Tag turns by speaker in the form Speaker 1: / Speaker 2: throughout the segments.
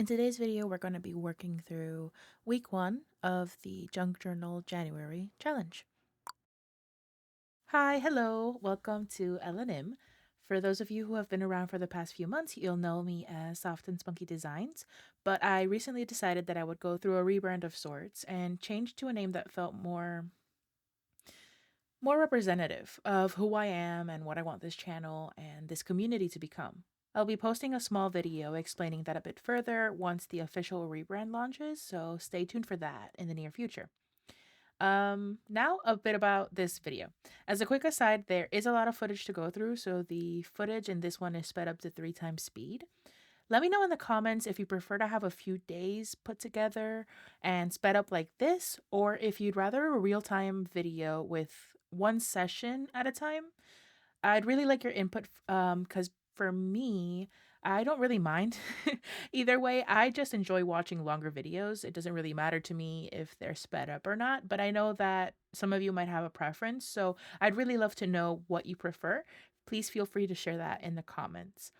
Speaker 1: In today's video, we're going to be working through week 1 of the Junk Journal January challenge. Hi, hello, welcome to 𝙤𝙧𝙚𝙀. For those of you who have been around for the past few months, you'll know me as Soft and Spunky Designs, but I recently decided that I would go through a rebrand of sorts and change to a name that felt more representative of who I am and what I want this channel and this community to become. I'll be posting a small video explaining that a bit further once the official rebrand launches, so stay tuned for that in the near future. Now a bit about this video. As a quick aside, there is a lot of footage to go through, so the footage in this one is sped up to 3 times speed. Let me know in the comments if you prefer to have a few days put together and sped up like this, or if you'd rather a real-time video with one session at a time. I'd really like your input because for me, I don't really mind either way. I just enjoy watching longer videos. It doesn't really matter to me if they're sped up or not, but I know that some of you might have a preference, so I'd really love to know what you prefer. Please feel free to share that in the comments.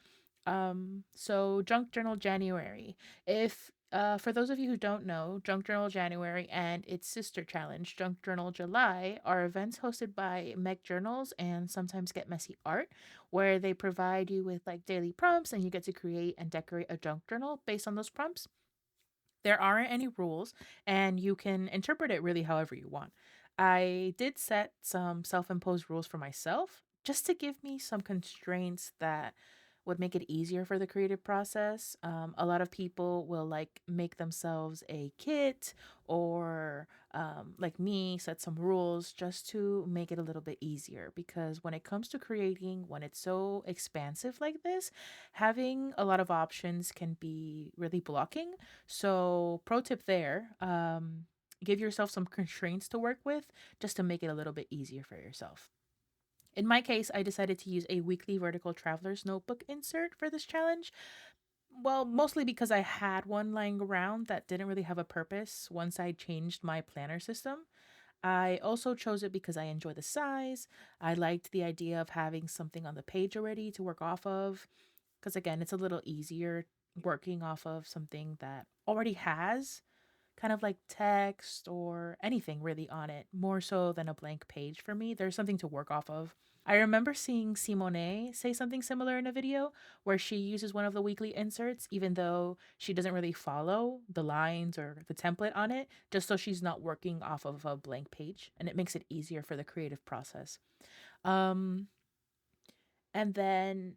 Speaker 1: So Junk Journal January. If For those of you who don't know, Junk Journal January and its sister challenge, Junk Journal July, are events hosted by Meg Journals and Sometimes Get Messy Art, where they provide you with like daily prompts and you get to create and decorate a junk journal based on those prompts. There aren't any rules, and you can interpret it really however you want. I did set some self imposed rules for myself just to give me some constraints that would make it easier for the creative process. A lot of people will like make themselves a kit or like me, set some rules just to make it a little bit easier. Because when it comes to creating, when it's so expansive like this, having a lot of options can be really blocking. So, pro tip there, give yourself some constraints to work with just to make it a little bit easier for yourself. In my case, I decided to use a weekly vertical traveler's notebook insert for this challenge. Well, mostly because I had one lying around that didn't really have a purpose once I changed my planner system. I also chose it because I enjoy the size. I liked the idea of having something on the page already to work off of. Because again, it's a little easier working off of something that already has kind of like text or anything really on it, more so than a blank page for me. There's something to work off of. I remember seeing Simone say something similar in a video where she uses one of the weekly inserts, even though she doesn't really follow the lines or the template on it, just so she's not working off of a blank page, and it makes it easier for the creative process. Um, and then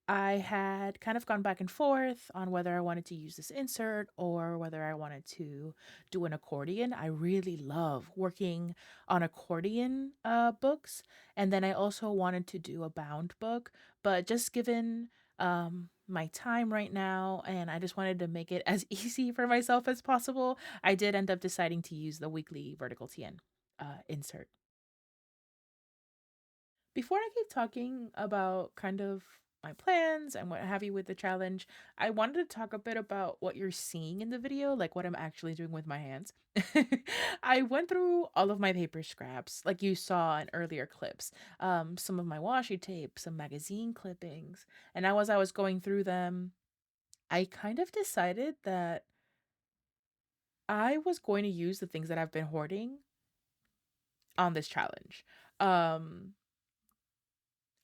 Speaker 1: I had kind of gone back and forth on whether I wanted to use this insert or whether I wanted to do an accordion. I really love working on accordion books. And then I also wanted to do a bound book, but just given my time right now and I just wanted to make it as easy for myself as possible, I did end up deciding to use the weekly vertical TN insert. Before I keep talking about kind of my plans and what have you with the challenge, I wanted to talk a bit about what you're seeing in the video, like what I'm actually doing with my hands. I went through all of my paper scraps, like you saw in earlier clips, some of my washi tape, some magazine clippings, and now as I was going through them, I kind of decided that I was going to use the things that I've been hoarding on this challenge. Um,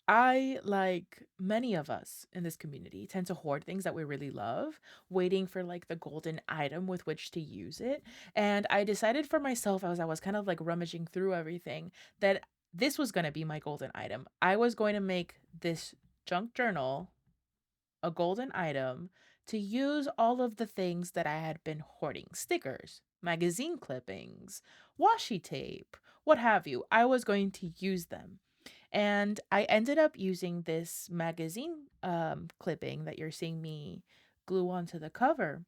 Speaker 1: I, like many of us in this community, tend to hoard things that we really love, waiting for like the golden item with which to use it. And I decided for myself, as I was kind of like rummaging through everything, that this was going to be my golden item. I was going to make this junk journal a golden item to use all of the things that I had been hoarding: stickers, magazine clippings, washi tape, what have you. I was going to use them. And I ended up using this magazine clipping that you're seeing me glue onto the cover.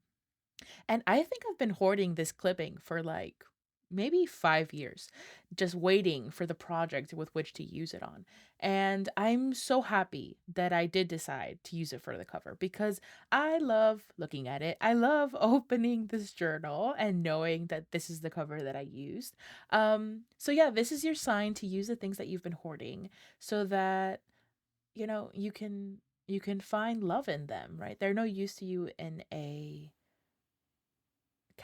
Speaker 1: And I think I've been hoarding this clipping for like maybe 5 years, just waiting for the project with which to use it on. And I'm so happy that I did decide to use it for the cover because I love looking at it. I love opening this journal and knowing that this is the cover that I used. So yeah, this is your sign to use the things that you've been hoarding so that you know you can find love in them, right? They're no use to you in a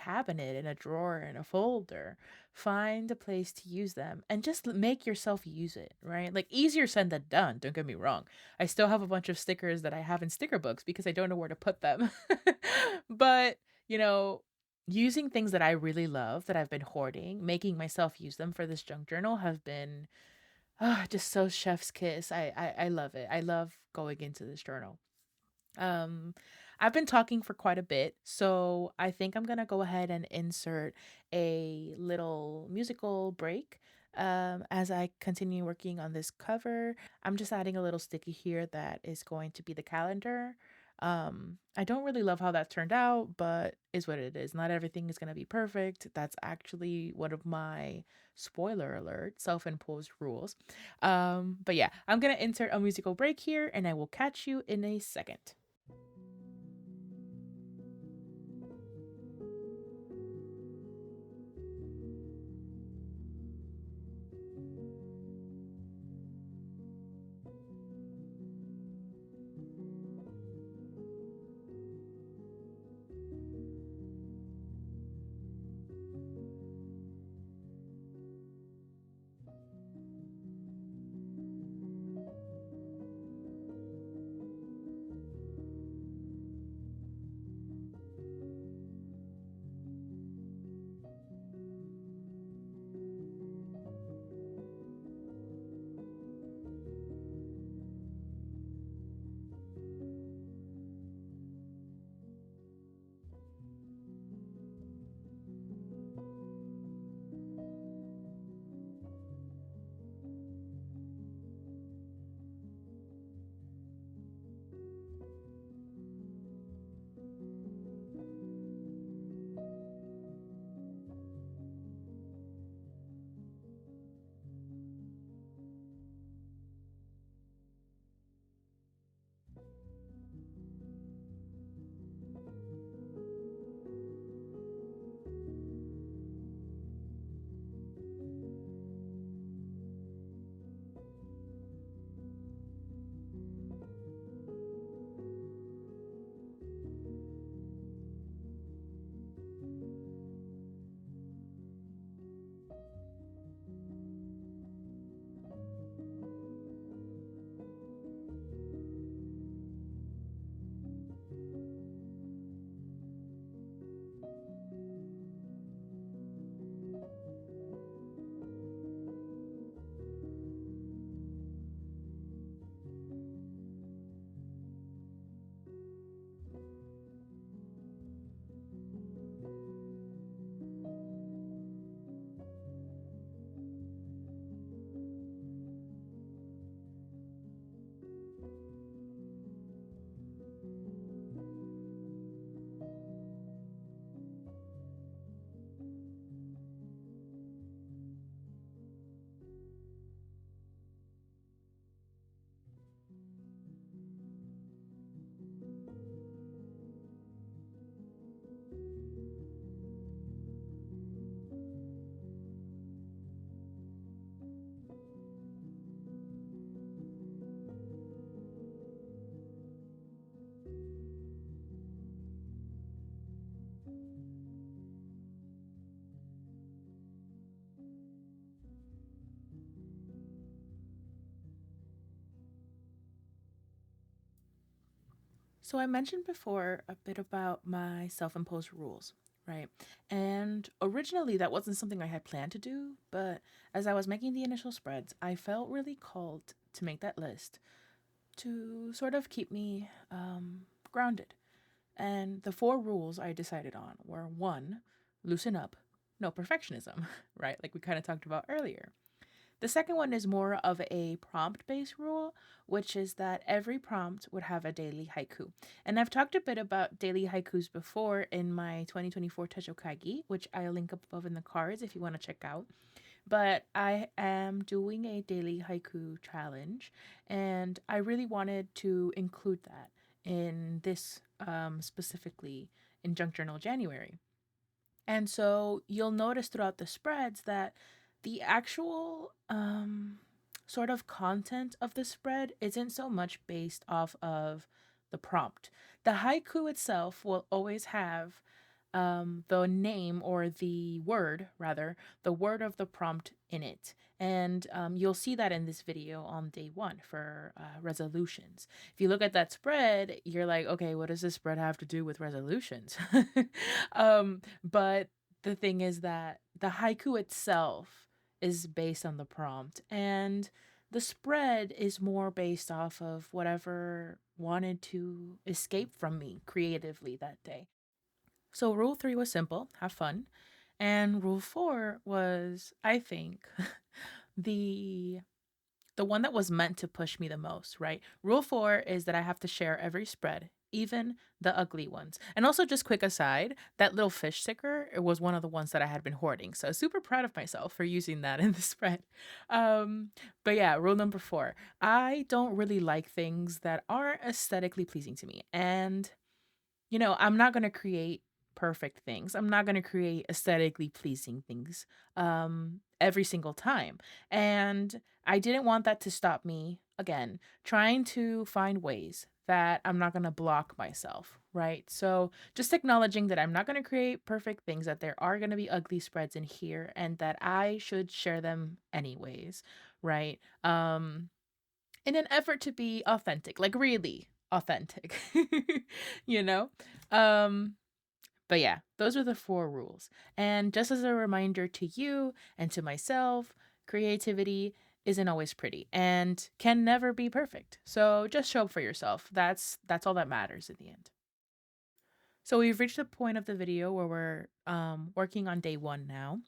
Speaker 1: cabinet, in a drawer, in a folder. Find a place to use them and just make yourself use it, right? Like, easier said than done, don't get me wrong. I still have a bunch of stickers that I have in sticker books because I don't know where to put them. But, you know, using things that I really love that I've been hoarding, making myself use them for this junk journal have been just so chef's kiss. I love it. I love going into this journal. Um, I've been talking for quite a bit, so I think I'm gonna go ahead and insert a little musical break as I continue working on this cover. I'm just adding a little sticky here that is going to be the calendar. I don't really love how that turned out, but is what it is. Not everything is gonna be perfect. That's actually one of my spoiler alert self-imposed rules. But yeah, I'm gonna insert a musical break here, and I will catch you in a second. So I mentioned before a bit about my self-imposed rules, right? And originally that wasn't something I had planned to do, but as I was making the initial spreads, I felt really called to make that list to sort of keep me grounded. And the four rules I decided on were: one, loosen up, no perfectionism, right? Like we kind of talked about earlier. The second one is more of a prompt based rule, which is that every prompt would have a daily haiku. And I've talked a bit about daily haikus before in my 2024 Techo which I'll link up above in the cards if you want to check out. But I am doing a daily haiku challenge, and I really wanted to include that in this specifically in Junk Journal January. And so you'll notice throughout the spreads that the actual sort of content of the spread isn't so much based off of the prompt. The haiku itself will always have the name or the word, rather, the word of the prompt in it. And you'll see that in this video on day one for resolutions. If you look at that spread, you're like, okay, what does this spread have to do with resolutions? But the thing is that the haiku itself is based on the prompt, and the spread is more based off of whatever wanted to escape from me creatively that day. So rule 3 was simple, have fun. And rule 4 was, I think, the the one that was meant to push me the most, right? Rule 4 is that I have to share every spread, even the ugly ones. And also, just quick aside, that little fish sticker, it was one of the ones that I had been hoarding. So super proud of myself for using that in the spread. But yeah, rule number 4. I don't really like things that aren't aesthetically pleasing to me. And I'm not going to create perfect things. I'm not going to create aesthetically pleasing things every single time. And I didn't want that to stop me, again, trying to find ways that I'm not going to block myself, right? So just acknowledging that I'm not going to create perfect things, that there are going to be ugly spreads in here, and that I should share them anyways, right? In an effort to be authentic, like really authentic, you know? Um, but yeah, those are the 4 rules. And just as a reminder to you and to myself, creativity isn't always pretty and can never be perfect. So just show up for yourself. That's all that matters in the end. So we've reached the point of the video where we're working on day 1 now,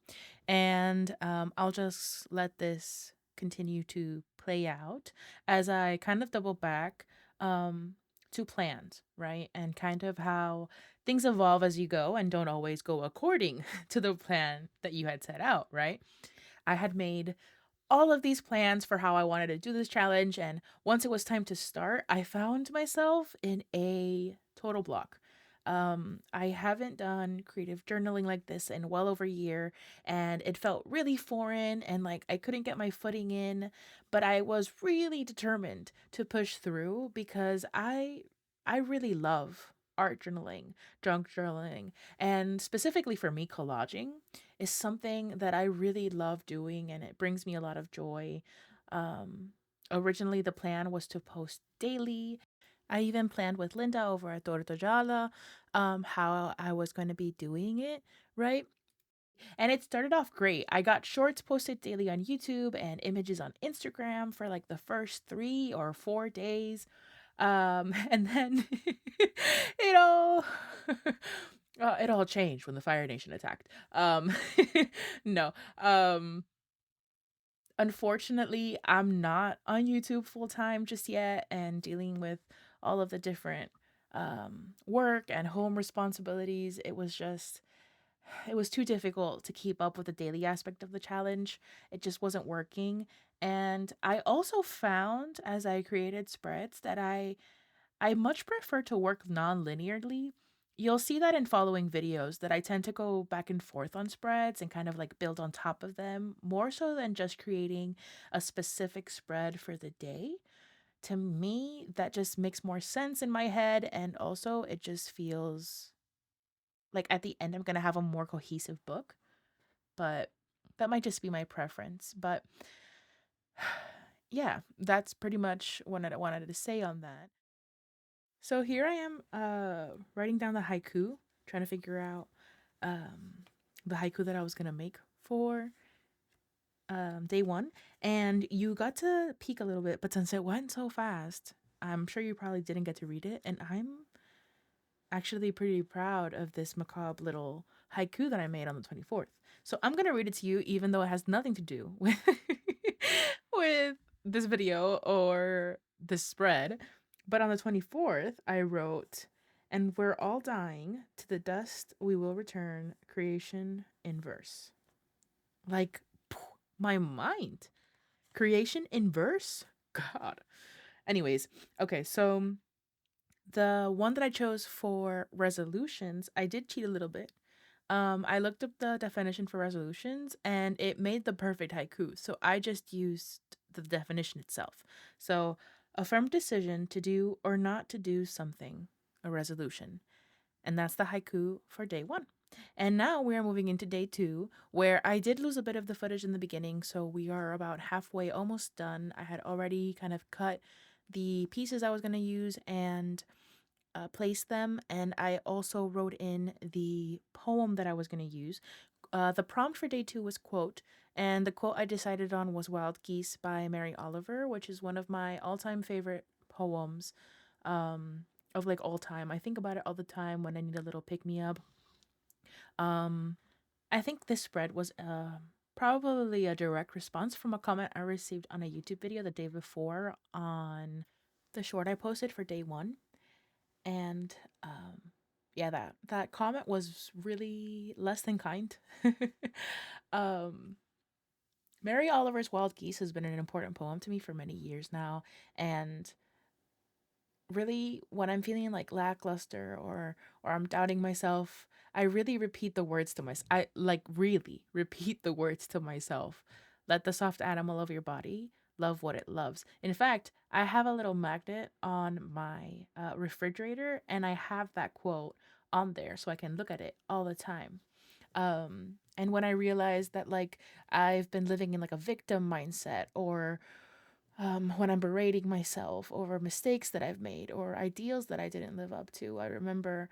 Speaker 1: and I'll just let this continue to play out as I kind of double back um, to plans, right? And kind of how things evolve as you go and don't always go according to the plan that you had set out, right? I had made all of these plans for how I wanted to do this challenge. And once it was time to start, I found myself in a total block. I haven't done creative journaling like this in well over a year, and it felt really foreign and like I couldn't get my footing in, but I was really determined to push through because I really love art journaling, junk journaling, and specifically for me, collaging is something that I really love doing, and it brings me a lot of joy. Um, Originally, the plan was to post daily. I even planned with Linda over at 𝙤𝙧𝙚𝙬𝙧 how I was going to be doing it, right? And it started off great. I got shorts posted daily on YouTube and images on Instagram for like the first 3 or 4 days. And then it all it all changed when the Fire Nation attacked. No. Unfortunately, I'm not on YouTube full time just yet and dealing with all of the different work and home responsibilities. It was too difficult to keep up with the daily aspect of the challenge. It just wasn't working. And I also found as I created spreads that I much prefer to work non-linearly. You'll see that in following videos that I tend to go back and forth on spreads and kind of like build on top of them more so than just creating a specific spread for the day. To me, that just makes more sense in my head, and also it just feels like at the end I'm going to have a more cohesive book, but that might just be my preference. But yeah, that's pretty much what I wanted to say on that. So here I am writing down the haiku, trying to figure out the haiku that I was gonna make for day 1. And you got to peek a little bit, but since it went so fast, I'm sure you probably didn't get to read it. And I'm actually pretty proud of this macabre little haiku that I made on the 24th. So I'm gonna read it to you, even though it has nothing to do with with this video or this spread. But on the 24th, I wrote, "And we're all dying, to the dust we will return, creation in verse." Like, my mind. Creation in verse? God. Anyways, okay, so the one that I chose for resolutions, I did cheat a little bit. I looked up the definition for resolutions and it made the perfect haiku. So I just used the definition itself. So, a firm decision to do or not to do something, a resolution. And that's the haiku for day 1. And now we are moving into day 2, where I did lose a bit of the footage in the beginning, so we are about halfway, almost done. I had already kind of cut the pieces I was going to use and placed them, and I also wrote in the poem that I was going to use. The prompt for day 2 was quote, and the quote I decided on was Wild Geese by Mary Oliver, which is one of my all-time favorite poems of like all time. I think about it all the time when I need a little pick-me-up. I think this spread was probably a direct response from a comment I received on a YouTube video the day before on the short I posted for day 1. And yeah, that comment was really less than kind. um Mary Oliver's Wild Geese has been an important poem to me for many years now, and really when I'm feeling like lackluster or I'm doubting myself, I really repeat the words to myself. I like really repeat the words to myself. Let the soft animal of your body love what it loves. In fact, I have a little magnet on my refrigerator, and I have that quote on there so I can look at it all the time. And when I realized that like I've been living in like a victim mindset, or when I'm berating myself over mistakes that I've made or ideals that I didn't live up to, I remember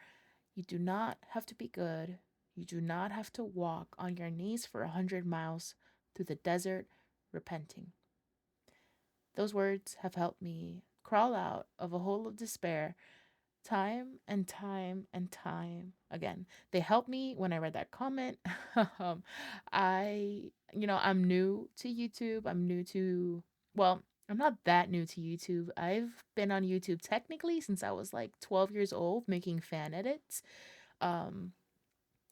Speaker 1: you do not have to be good. You do not have to walk on your knees for 100 miles through the desert repenting. Those words have helped me crawl out of a hole of despair time and time and time again. They helped me when I read that comment. um, I'm new to YouTube. Well, I'm not that new to YouTube. I've been on YouTube technically since I was like 12 years old making fan edits. Um,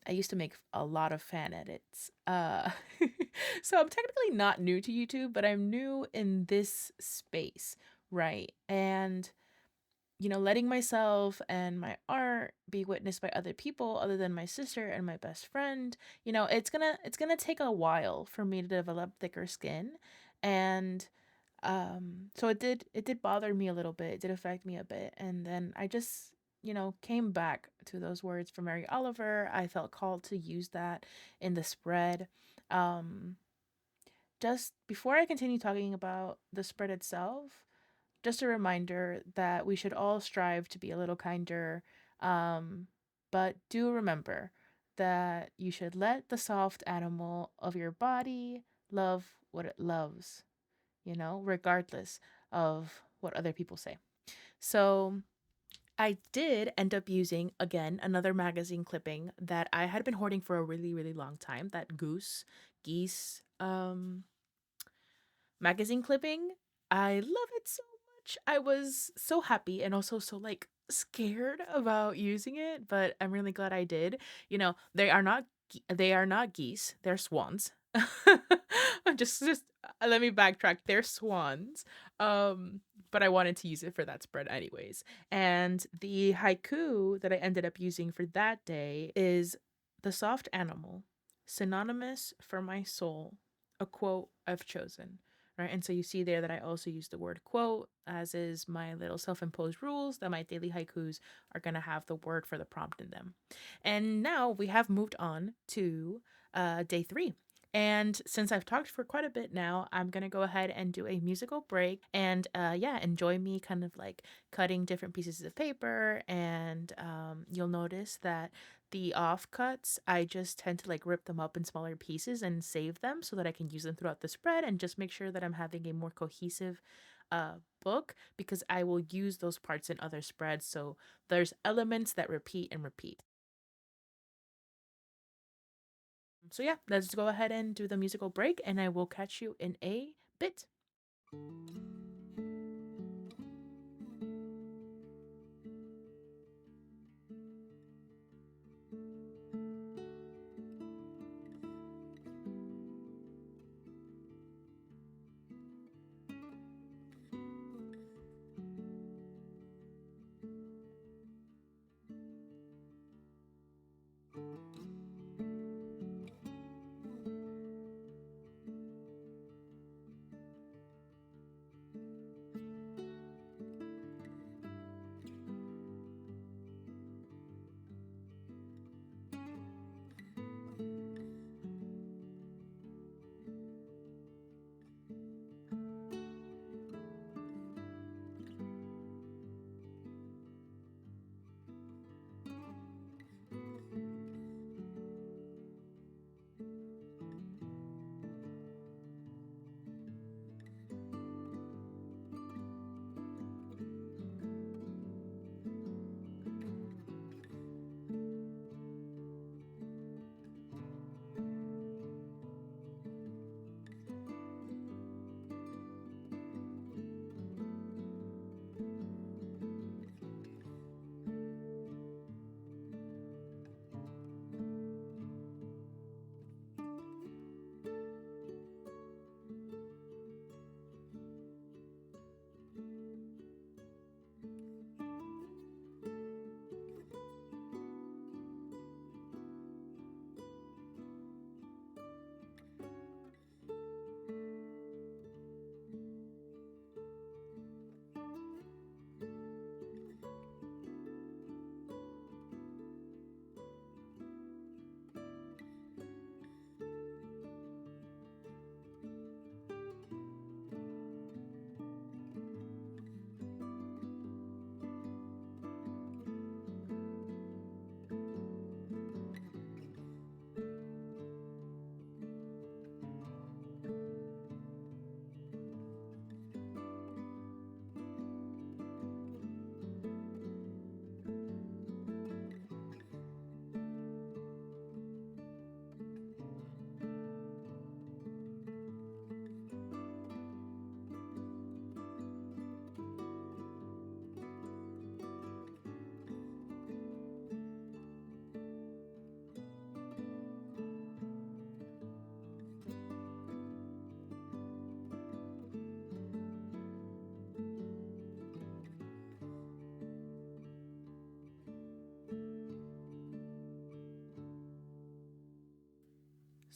Speaker 1: I used to make a lot of fan edits. So I'm technically not new to YouTube, but I'm new in this space, right? And letting myself and my art be witnessed by other people other than my sister and my best friend, it's gonna take a while for me to develop thicker skin. And so it did bother me a little bit. It did affect me a bit. And then I just, came back to those words from Mary Oliver. I felt called to use that in the spread. Um just before I continue talking about the spread itself, just a reminder that we should all strive to be a little kinder. But do remember that you should let the soft animal of your body love what it loves, regardless of what other people say. So I did end up using, again, another magazine clipping that I had been hoarding for a really, really long time, that geese magazine clipping. I love it so much. I was so happy and also so like scared about using it, but I'm really glad I did. They are not geese, they're swans. just let me backtrack. They're swans. But I wanted to use it for that spread anyways. And the haiku that I ended up using for that day is the soft animal, synonymous for my soul, a quote I've chosen. Right. And so you see there that I also use the word quote, as is my little self imposed rules that my daily haikus are going to have the word for the prompt in them. And now we have moved on to day 3. And since I've talked for quite a bit now, I'm going to go ahead and do a musical break and yeah, enjoy me kind of like cutting different pieces of paper. And you'll notice that the offcuts, I just tend to like rip them up in smaller pieces and save them so that I can use them throughout the spread and just make sure that I'm having a more cohesive book, because I will use those parts in other spreads. So there's elements that repeat and repeat. So yeah, let's go ahead and do the musical break, and I will catch you in a bit.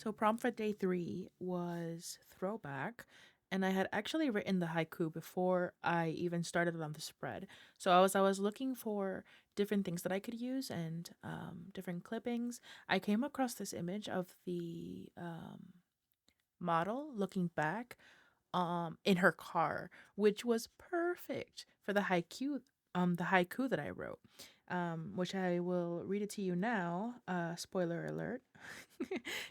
Speaker 1: So prompt for day 3 was throwback, and I had actually written the haiku before I even started on the spread. So I was looking for different things that I could use and different clippings. I came across this image of the model looking back in her car, which was perfect for the haiku that I wrote. Which I will read it to you now. Spoiler alert.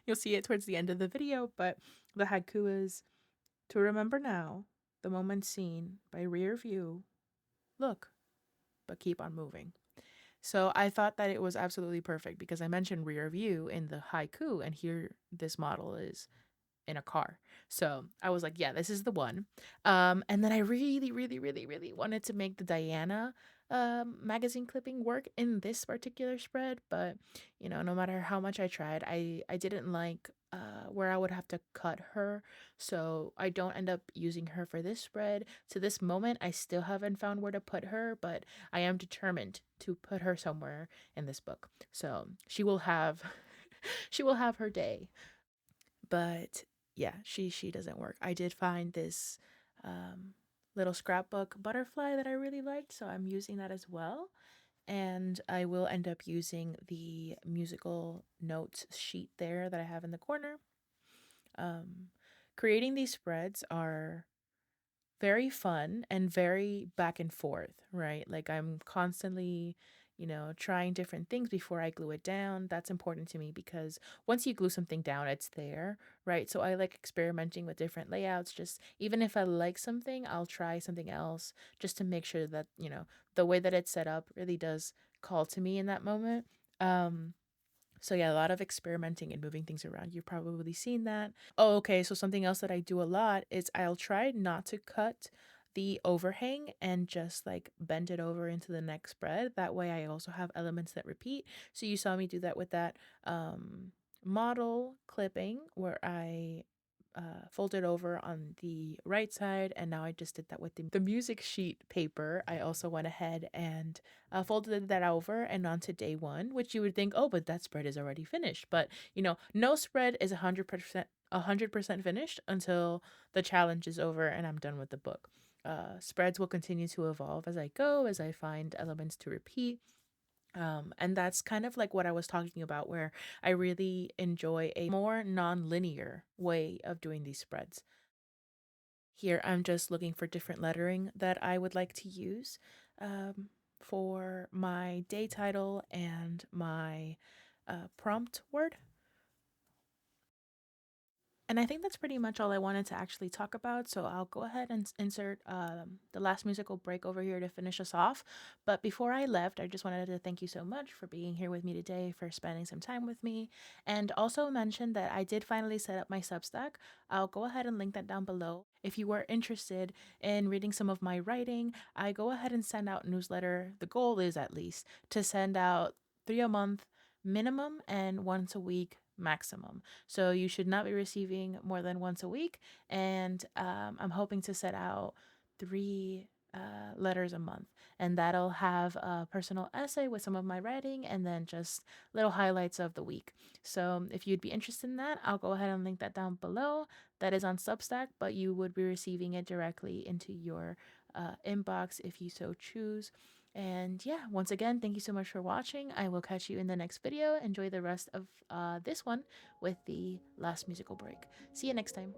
Speaker 1: You'll see it towards the end of the video, but the haiku is: to remember now, the moment seen by rear view, look, but keep on moving. So I thought that it was absolutely perfect because I mentioned rear view in the haiku, and here this model is in a car. So I was like, yeah, this is the one. And then I really, really, really, really wanted to make the Diana magazine clipping work in this particular spread, but no matter how much I tried, I didn't like where I would have to cut her, so I don't end up using her for this spread. To this moment, I still haven't found where to put her, but I am determined to put her somewhere in this book. So she will have she will have her day. But yeah, she doesn't work. I did find this um, little scrapbook butterfly that I really liked, so I'm using that as well. And I will end up using the musical notes sheet there that I have in the corner. Um, Creating these spreads are very fun and very back and forth, right? Like I'm constantly, trying different things before I glue it down. That's important to me because once you glue something down, it's there, right? So I like experimenting with different layouts. Just even if I like something, I'll try something else just to make sure that, the way that it's set up really does call to me in that moment. So yeah, a lot of experimenting and moving things around. You've probably seen that. Oh, okay. So something else that I do a lot is I'll try not to cut the overhang and just like bend it over into the next spread. That way I also have elements that repeat. So you saw me do that with that model clipping where I folded over on the right side, and now I just did that with the music sheet paper. I also went ahead and folded that over and onto day 1, which you would think, oh, but that spread is already finished. But no spread is 100% finished until the challenge is over and I'm done with the book. Spreads will continue to evolve as I go, as I find elements to repeat. And that's kind of like what I was talking about, where I really enjoy a more non-linear way of doing these spreads. Here, I'm just looking for different lettering that I would like to use for my day title and my prompt word. And I think that's pretty much all I wanted to actually talk about. So I'll go ahead and insert the last musical break over here to finish us off. But before I left, I just wanted to thank you so much for being here with me today, for spending some time with me, and also mention that I did finally set up my Substack. I'll go ahead and link that down below. If you are interested in reading some of my writing, I go ahead and send out newsletter. The goal is at least to send out 3 a month minimum and once a week maximum. So you should not be receiving more than once a week. And I'm hoping to set out 3 letters a month. And that'll have a personal essay with some of my writing and then just little highlights of the week. So if you'd be interested in that, I'll go ahead and link that down below. That is on Substack, but you would be receiving it directly into your inbox if you so choose. And yeah, once again, thank you so much for watching. I will catch you in the next video. Enjoy the rest of this one with the last musical break. See you next time.